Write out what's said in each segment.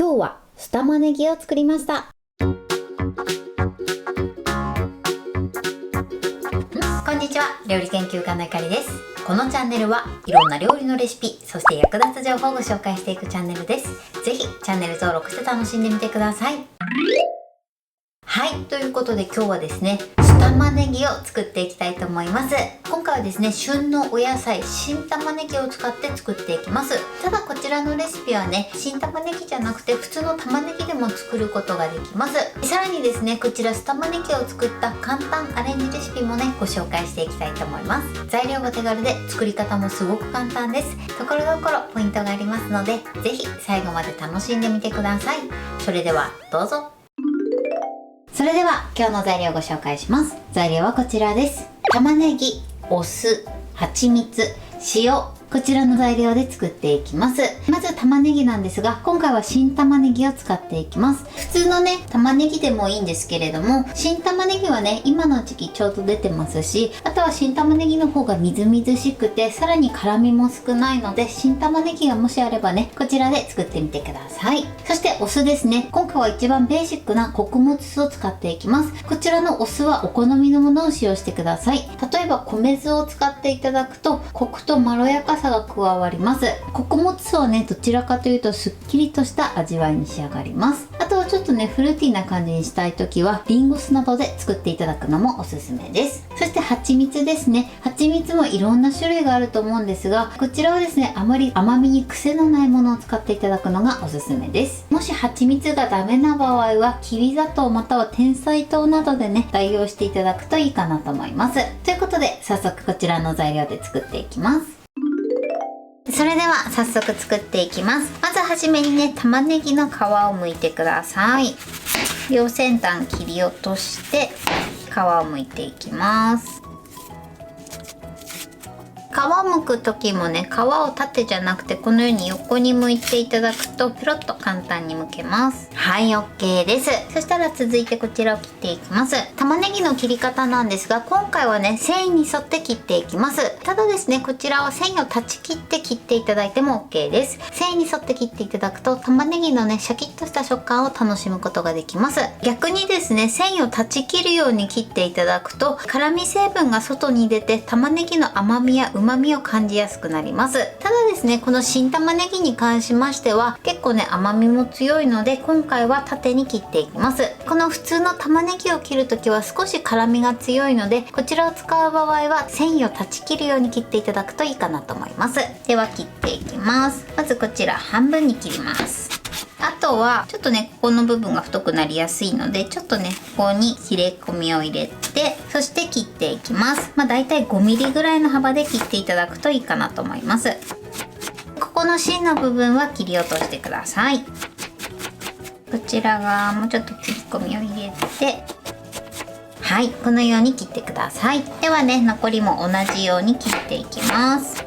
今日は酢玉ねぎを作りました。こんにちは、料理研究家のゆかりです。このチャンネルはいろんな料理のレシピ、そして役立つ情報をご紹介していくチャンネルです。ぜひチャンネル登録して楽しんでみてください。はい、ということで今日はですね、酢玉ねぎを作っていきたいと思います。今回はですね、旬のお野菜、新玉ねぎを使って作っていきます。ただこちらのレシピはね、新玉ねぎじゃなくて普通の玉ねぎでも作ることができます。さらにですね、こちら酢玉ねぎを作った簡単アレンジレシピもね、ご紹介していきたいと思います。材料が手軽で作り方もすごく簡単です。ところどころポイントがありますので、ぜひ最後まで楽しんでみてください。それではどうぞ。それでは今日の材料をご紹介します。材料はこちらです。玉ねぎ、お酢、蜂蜜、塩、こちらの材料で作っていきます。まず玉ねぎなんですが、今回は新玉ねぎを使っていきます。普通のね、玉ねぎでもいいんですけれども、新玉ねぎはね、今の時期ちょうど出てますし、あとは新玉ねぎの方がみずみずしくて、さらに辛みも少ないので、新玉ねぎがもしあればね、こちらで作ってみてください。そしてお酢ですね。今回は一番ベーシックな穀物酢を使っていきます。こちらのお酢はお好みのものを使用してください。例えば米酢を使っていただくと、コクとまろやかさが加わります。穀物酢はね、どちらかというとすっきりとした味わいに仕上がります。あとはちょっとね、フルーティーな感じにしたい時はリンゴ酢などで作っていただくのもおすすめです。そして蜂蜜ですね。蜂蜜もいろんな種類があると思うんですが、こちらはですね、あまり甘みに癖のないものを使っていただくのがおすすめです。もし蜂蜜がダメな場合はきび砂糖または甜菜糖などでね、代用していただくといいかなと思います。ということで早速こちらの材料で作っていきます。それでは早速作っていきます。まずはじめにね、玉ねぎの皮を剥いてください。両先端切り落として皮を剥いていきます。皮を剥く時もね、皮を縦じゃなくてこのように横に剥いていただくとペロッと簡単に剥けます。はい、 OK です。そしたら続いてこちらを切っていきます。玉ねぎの切り方なんですが、今回はね、繊維に沿って切っていきます。ただですね、こちらは繊維を断ち切って切っていただいても OK です。繊維に沿って切っていただくと玉ねぎのね、シャキッとした食感を楽しむことができます。逆にですね、繊維を断ち切るように切っていただくと辛み成分が外に出て玉ねぎの甘みや旨味を感じやすくなります。ただですね、この新玉ねぎに関しましては結構ね、甘みも強いので今回は縦に切っていきます。この普通の玉ねぎを切るときは少し辛みが強いので、こちらを使う場合は繊維を断ち切るように切っていただくといいかなと思います。では切っていきます。まずこちら半分に切ります。あとはちょっとね、ここの部分が太くなりやすいので、ちょっとね、ここに切れ込みを入れて、そして切っていきます。だいたい5ミリぐらいの幅で切っていただくといいかなと思います。ここの芯の部分は切り落としてください。こちら側もちょっと切り込みを入れて、はい、このように切ってください。ではね、残りも同じように切っていきます。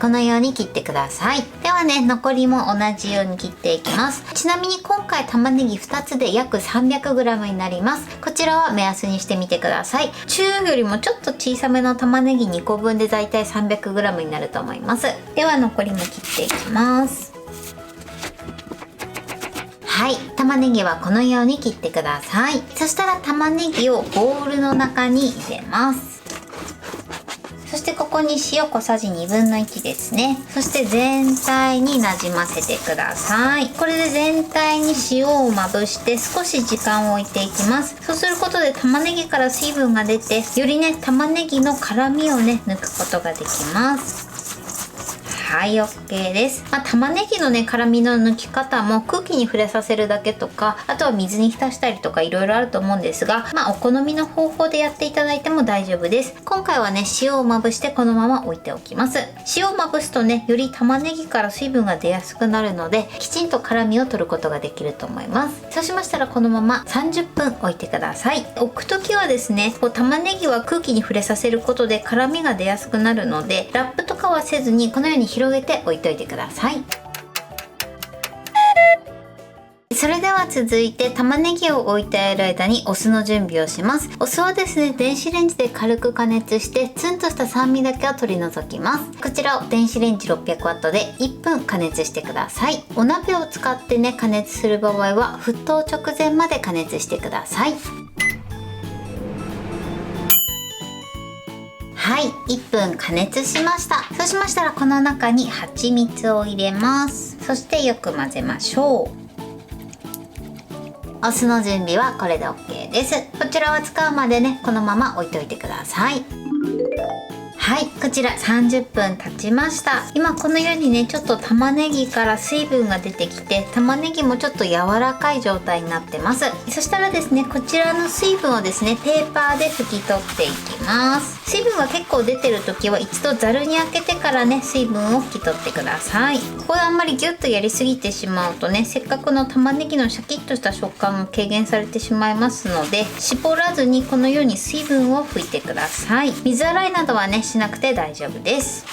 このように切ってください。ではね、残りも同じように切っていきます。ちなみに今回玉ねぎ2つで約 300g になります。こちらは目安にしてみてください。中よりもちょっと小さめの玉ねぎ2個分でだいたい 300g になると思います。では残りも切っていきます。はい、玉ねぎはこのように切ってください。そしたら玉ねぎをボウルの中に入れます。そしてここに塩小さじ1/2ですね。そして全体になじませてください。これで全体に塩をまぶして少し時間を置いていきます。そうすることで玉ねぎから水分が出て、よりね、玉ねぎの辛みをね、抜くことができます。はい、 OK です。玉ねぎのね、辛みの抜き方も空気に触れさせるだけとか、あとは水に浸したりとかいろいろあると思うんですが、お好みの方法でやっていただいても大丈夫です。今回はね、塩をまぶしてこのまま置いておきます。塩をまぶすとね、より玉ねぎから水分が出やすくなるので、きちんと辛みを取ることができると思います。そうしましたらこのまま30分置いてください。置くときはですね、玉ねぎは空気に触れさせることで辛みが出やすくなるので、ラップとかはせずにこのように広げて置いといてください。それではは続いて玉ねぎを置いてある間にお酢の準備をします。お酢はですね、電子レンジで軽く加熱してツンとした酸味だけを取り除きます。こちらを電子レンジ 600W で1分加熱してください。お鍋を使ってね、加熱する場合は沸騰直前まで加熱してください。はい、1分加熱しました。そうしましたらこの中に蜂蜜を入れます。そしてよく混ぜましょう。お酢の準備はこれで OK です。こちらは使うまでね、このまま置いといてください。はい、こちら30分経ちました。今このようにね、ちょっと玉ねぎから水分が出てきて、玉ねぎもちょっと柔らかい状態になってます。そしたらですね、こちらの水分をですね、ペーパーで拭き取っていきます。水分が結構出てる時は一度ざるにあけてからね、水分を拭き取ってください。ここであんまりギュッとやりすぎてしまうとね、せっかくの玉ねぎのシャキッとした食感が軽減されてしまいますので、絞らずにこのように水分を拭いてください。水洗いなどはね、しなくて大丈夫です。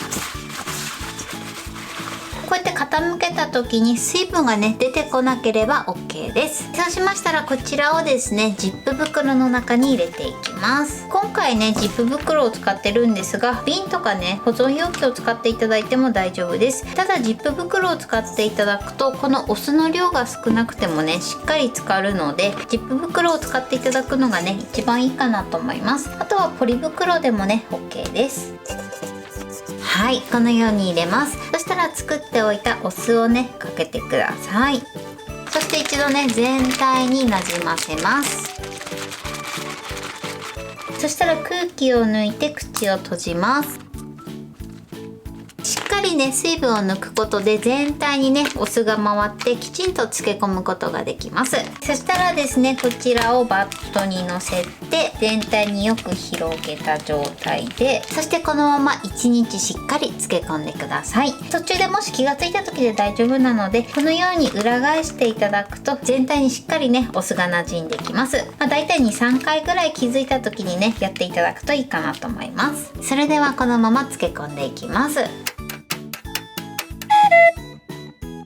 こうやって傾けた時に水分がね出てこなければ OK です。そうしましたらこちらをですね、ジップ袋の中に入れていきます。今回ね、ジップ袋を使ってるんですが、瓶とかね、保存容器を使っていただいても大丈夫です。ただジップ袋を使っていただくと、このお酢の量が少なくてもね、しっかり浸かるので、ジップ袋を使っていただくのがね、一番いいかなと思います。あとはポリ袋でもね OK です。はい、このように入れます。そしたら作っておいたお酢をね、かけてください。そして一度ね、全体になじませます。そしたら空気を抜いて口を閉じます。しっかりね、水分を抜くことで全体にね、お酢が回ってきちんと漬け込むことができます。そしたらですね、こちらをバットにのせて全体によく広げた状態で、そしてこのまま1日しっかり漬け込んでください。途中でもし気がついた時で大丈夫なので、このように裏返していただくと全体にしっかりね、お酢が馴染んできます。だいたい 2,3 回ぐらい気づいた時にね、やっていただくといいかなと思います。それではこのまま漬け込んでいきます。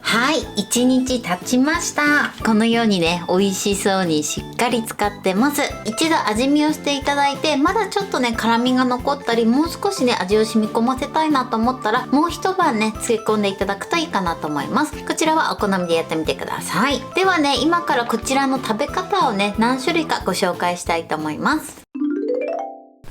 はい、1日経ちました。このようにね、美味しそうにしっかり使ってます。一度味見をしていただいて、まだちょっとね、辛みが残ったり、もう少しね、味を染み込ませたいなと思ったら、もう一晩ね、漬け込んでいただくといいかなと思います。こちらはお好みでやってみてください。ではね、今からこちらの食べ方をね、何種類かご紹介したいと思います。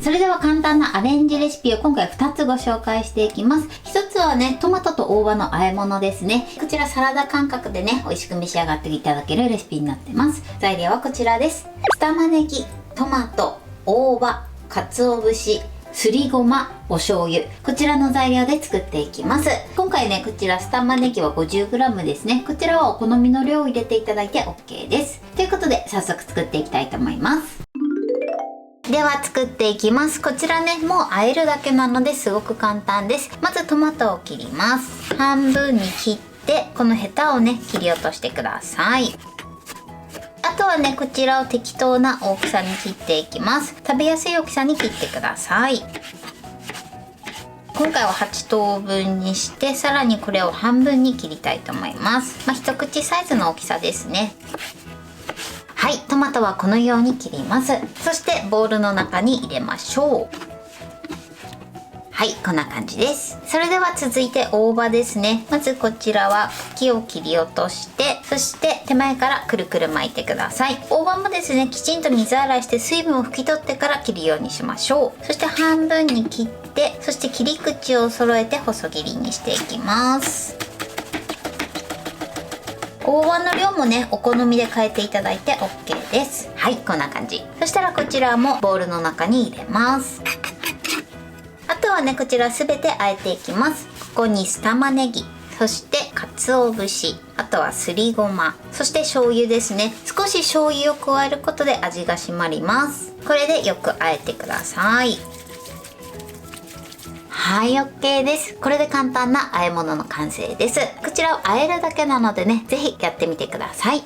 それでは簡単なアレンジレシピを今回2つご紹介していきます。1つはね、トマトと大葉の和え物ですね。こちらサラダ感覚でね、美味しく召し上がっていただけるレシピになってます。材料はこちらです。玉ねぎ、トマト、大葉、鰹節、すりごま、お醤油。こちらの材料で作っていきます。今回ね、こちら酢玉ねぎは 50g ですね。こちらはお好みの量を入れていただいて OK です。ということで、早速作っていきたいと思います。では作っていきます。こちらね、もう和えるだけなのですごく簡単です。まずトマトを切ります。半分に切って、このヘタをね、切り落としてください。あとはね、こちらを適当な大きさに切っていきます。食べやすい大きさに切ってください。今回は8等分にして、さらにこれを半分に切りたいと思います。一口サイズの大きさですね。はい、トマトはこのように切ります。そしてボウルの中に入れましょう。はい、こんな感じです。それでは続いて大葉ですね。まずこちらは茎を切り落として、そして手前からくるくる巻いてください。大葉もですね、きちんと水洗いして水分を拭き取ってから切るようにしましょう。そして半分に切って、そして切り口を揃えて細切りにしていきます。大葉の量もね、お好みで変えていただいて OK です。はい、こんな感じ。そしたらこちらもボウルの中に入れます。あとはね、こちらすべて和えていきます。ここに酢玉ねぎ、そして鰹節、あとはすりごま、そして醤油ですね。少し醤油を加えることで味が締まります。これでよく和えてください。はい、OK です。これで簡単な和え物の完成です。こちらを和えるだけなのでね、ぜひやってみてください。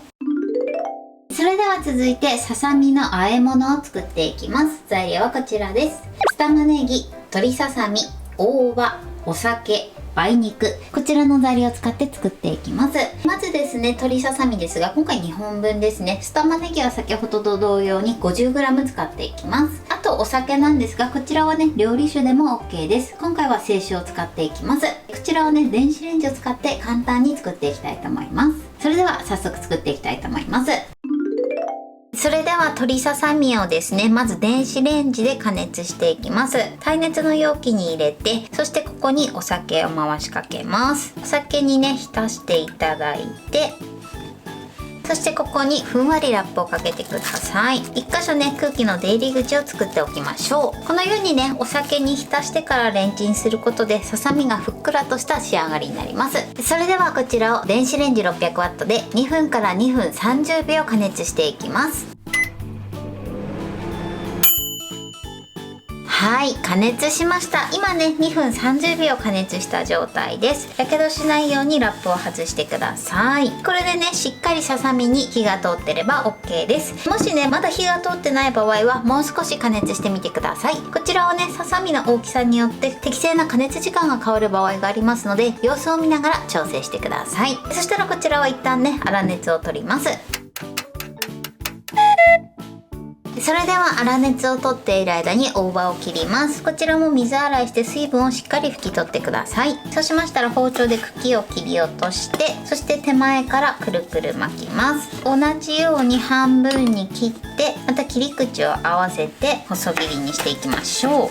それでは続いてささみの和え物を作っていきます。材料はこちらです。酢玉ねぎ、鶏ささみ、大葉、お酒、梅肉、こちらの材料を使って作っていきます。まずですね、鶏ささみですが、今回2本分ですね。酢玉ねぎは先ほどと同様に 50g 使っていきます。あとお酒なんですが、こちらはね、料理酒でも OK です。今回は清酒を使っていきます。こちらをね、電子レンジを使って簡単に作っていきたいと思います。それでは早速作っていきたいと思います。それでは鶏ささみをですね、まず電子レンジで加熱していきます。耐熱の容器に入れて、そしてここにお酒を回しかけます。お酒にね、浸していただいて、そしてここにふんわりラップをかけてください。1箇所ね、空気の出入り口を作っておきましょう。このようにね、お酒に浸してからレンチンすることでささみがふっくらとした仕上がりになります。それではこちらを電子レンジ 600W で2分から2分30秒加熱していきます。はい、加熱しました。今ね、2分30秒加熱した状態です。やけどしないようにラップを外してください。これでね、しっかりささみに火が通ってれば OK です。もしね、まだ火が通ってない場合はもう少し加熱してみてください。こちらをね、ささみの大きさによって適正な加熱時間が変わる場合がありますので、様子を見ながら調整してください。そしたらこちらは一旦ね、粗熱を取ります。それでは粗熱を取っている間に大葉を切ります。こちらも水洗いして水分をしっかり拭き取ってください。そうしましたら包丁で茎を切り落として、そして手前からくるくる巻きます。同じように半分に切って、また切り口を合わせて細切りにしていきましょう。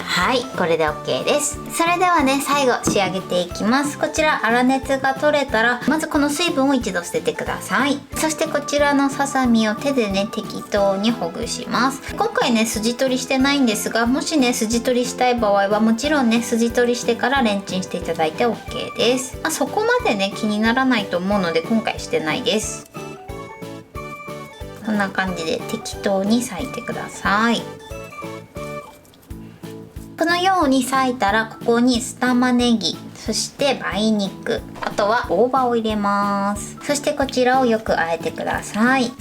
はい、これで OK です。それではね、最後仕上げていきます。こちら粗熱が取れたら、まずこの水分を一度捨ててください。そしてこちらのささみを手でね、適当にほぐします。今回ね、筋取りしてないんですが、もしね、筋取りしたい場合はもちろんね、筋取りしてからレンチンしていただいて OK です。そこまでね、気にならないと思うので今回してないです。こんな感じで適当に裂いてください。このように裂いたら、ここに酢玉ねぎ、そして梅肉、あとは大葉を入れます。そしてこちらをよく和えてください。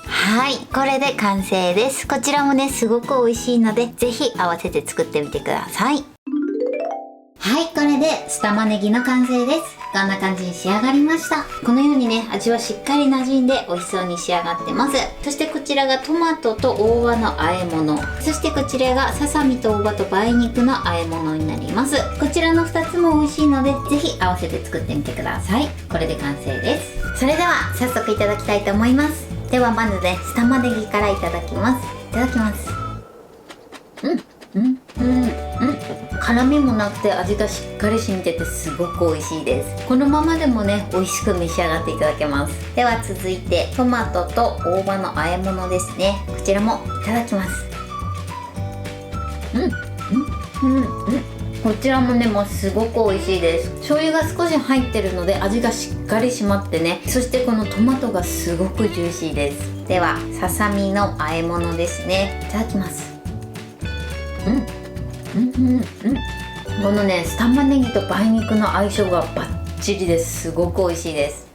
はい、これで完成です。こちらもね、すごく美味しいので、ぜひ合わせて作ってみてください。はい、これで酢玉ねぎの完成です。こんな感じに仕上がりました。このようにね、味はしっかり馴染んで美味しそうに仕上がってます。そしてこちらがトマトと大葉の和え物、そしてこちらがささみと大葉と梅肉の和え物になります。こちらの2つも美味しいので、ぜひ合わせて作ってみてください。これで完成です。それでは早速いただきたいと思います。ではまずね、酢玉ねぎからいただきます。いただきます。辛みもなくて味がしっかり染みててすごく美味しいです。このままでもね、美味しく召し上がっていただけます。では続いてトマトと大葉の和え物ですね。こちらもいただきます。こちらもね、もうすごく美味しいです。醤油が少し入ってるので味がしっかり締まってね、そしてこのトマトがすごくジューシーです。ではささみの和え物ですね。いただきます。このね、酢玉ねぎと梅肉の相性がバッチリです。すごく美味しいです。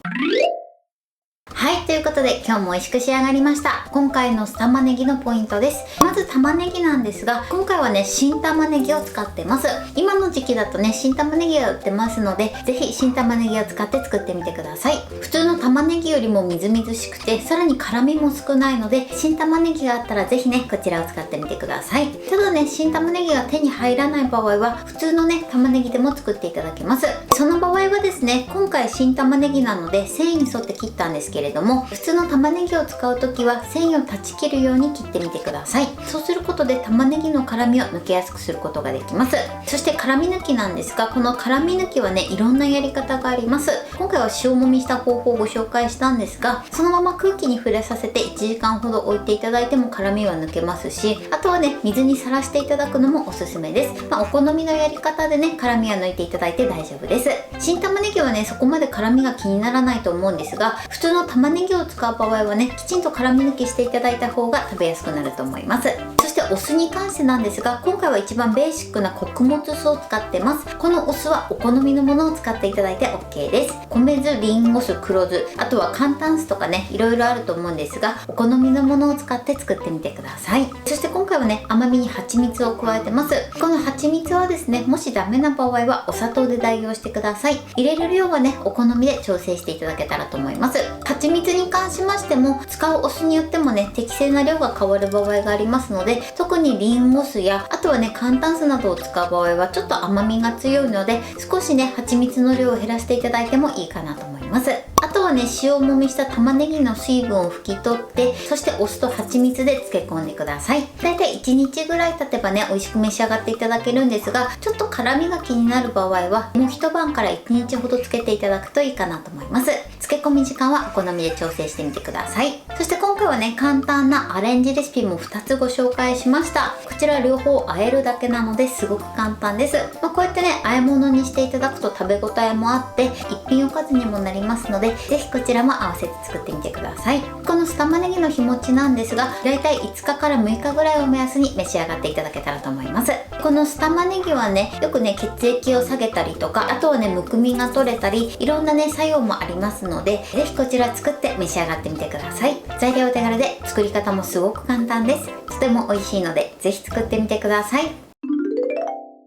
はい、ということで今日も美味しく仕上がりました。今回の酢玉ねぎのポイントです。まず玉ねぎなんですが、今回はね、新玉ねぎを使ってます。今の時期だとね、新玉ねぎが売ってますので、ぜひ新玉ねぎを使って作ってみてください。普通の玉ねぎよりもみずみずしくて、さらに辛みも少ないので、新玉ねぎがあったらぜひね、こちらを使ってみてください。ただね、新玉ねぎが手に入らない場合は、普通のね、玉ねぎでも作っていただけます。その場合はですね、今回新玉ねぎなので繊維に沿って切ったんですけれども、普通の玉ねぎを使う時は繊維を断ち切るように切ってみてください。そうすることで玉ねぎの辛みを抜けやすくすることができます。そして辛み抜きなんですが、この辛み抜きはね、いろんなやり方があります。今回は塩もみした方法をご紹介したんですが、そのまま空気に触れさせて1時間ほど置いていただいても辛みは抜けますし、あとはね、水にさらしていただくのもおすすめです。お好みのやり方でね、辛みは抜いていただいて大丈夫です。新玉ねぎはね、そこまで辛みが気にならないと思うんですが、普通の玉ねぎを使う場合はね、きちんと辛み抜きしていただいた方が食べやすくなると思います。そしてお酢に関してなんですが、今回は一番ベーシックな穀物酢を使ってます。このお酢はお好みのものを使っていただいて OK です。米酢、リンゴ酢、黒酢、あとは簡単酢とかね、いろいろあると思うんですが、お好みのものを使って作ってみてください。そして今回はね、甘みに蜂蜜を加えてます。この蜂蜜はですね、もしダメな場合はお砂糖で代用してください。入れる量はね、お好みで調整していただけたらと思います。蜂蜜に関しましても、使うお酢によってもね、適正な量が変わる場合がありますので、特にリンゴ酢やあとはね、簡単酢などを使う場合はちょっと甘みが強いので、少しね、蜂蜜の量を減らしていただいてもいいかなと思います。あとはね、塩もみした玉ねぎの水分を拭き取って、そしてお酢と蜂蜜で漬け込んでください。だいたい1日ぐらい経てばね、美味しく召し上がっていただけるんですが、ちょっと辛みが気になる場合はもう一晩から1日ほど漬けていただくといいかなと思います。漬け込み時間はお好みで調整してみてください。そして今回はね、簡単なアレンジレシピも2つご紹介しました。こちら両方和えるだけなのですごく簡単です。こうやってね、和え物にしていただくと食べ応えもあって一品おかずにもなりますので、ぜひこちらも合わせて作ってみてください。この酢玉ねぎの日持ちなんですが、だいたい5日から6日ぐらいを目安に召し上がっていただけたらと思います。この酢玉ねぎはね、よくね、血液を下げたりとか、あとはね、むくみが取れたり、いろんなね、作用もありますので、ぜひこちら作って召し上がってみてください。材料手軽で作り方もすごく簡単です。とても美味しいので、ぜひ作ってみてください。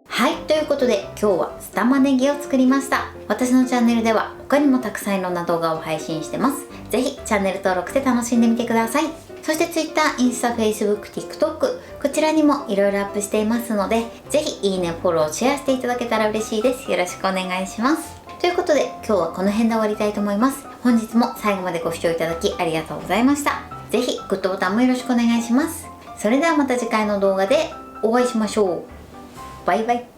はい、ということで今日は酢玉ねぎを作りました。私のチャンネルでは他にもたくさんいろんな動画を配信してます。ぜひチャンネル登録して楽しんでみてください。そして Twitter、インスタ、Facebook、TikTok、こちらにもいろいろアップしていますので、ぜひいいね、フォロー、シェアしていただけたら嬉しいです。よろしくお願いします。ということで今日はこの辺で終わりたいと思います。本日も最後までご視聴いただきありがとうございました。ぜひグッドボタンもよろしくお願いします。それではまた次回の動画でお会いしましょう。バイバイ。